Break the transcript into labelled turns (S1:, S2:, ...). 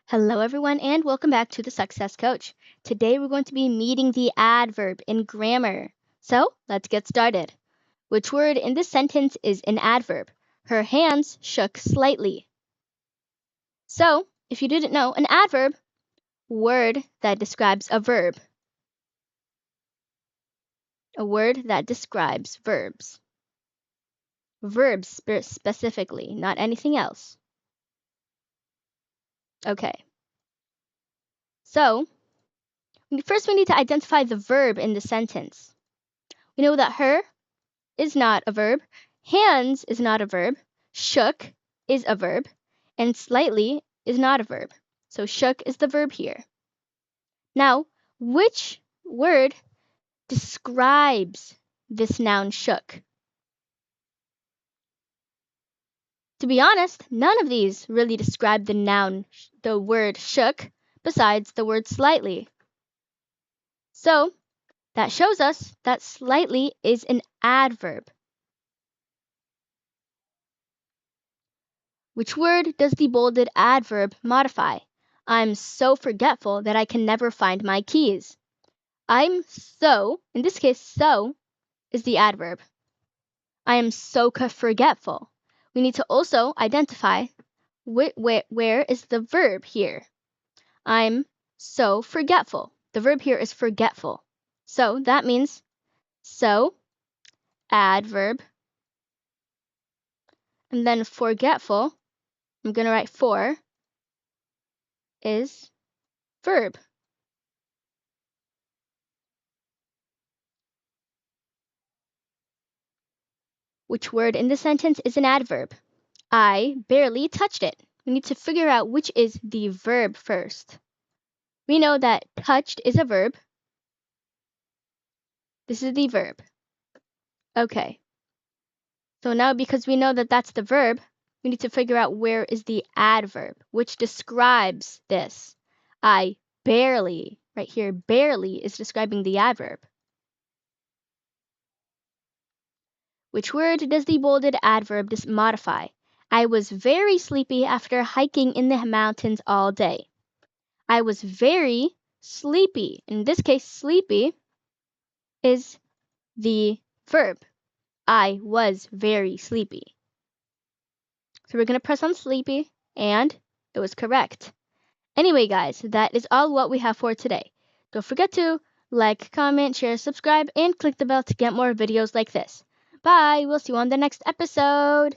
S1: Hello, everyone, and welcome back to the Success Coach. Today, we're going to be meeting the adverb in grammar. So, let's get started. Which word in this sentence is an adverb? Her hands shook slightly. So, if you didn't know, an adverb, word that describes a verb. A word that describes verbs. Verbs specifically, not anything else. Okay. So, first we need to identify the verb in the sentence. We know that her is not a verb, hands is not a verb, shook is a verb, and slightly is not a verb. So shook is the verb here. Now, which word describes this noun shook? To be honest, none of these really describe the word shook, besides the word slightly. So that shows us that slightly is an adverb. Which word does the bolded adverb modify? I'm so forgetful that I can never find my keys. I'm so, in this case, so is the adverb. I am so forgetful. We need to also identify where is the verb here. I'm so forgetful. The verb here is forgetful. So that means so, adverb, and then forgetful, I'm going to write for, is verb. Which word in the sentence is an adverb? I barely touched it. We need to figure out which is the verb first. We know that touched is a verb. This is the verb. Okay. So now because we know that that's the verb, we need to figure out where is the adverb, which describes this. I barely, right here, barely is describing the adverb. Which word does the bolded adverb modify? I was very sleepy after hiking in the mountains all day. I was very sleepy. In this case, sleepy is the verb. I was very sleepy. So we're going to press on sleepy, and it was correct. Anyway, guys, that is all what we have for today. Don't forget to like, comment, share, subscribe, and click the bell to get more videos like this. Bye! We'll see you on the next episode.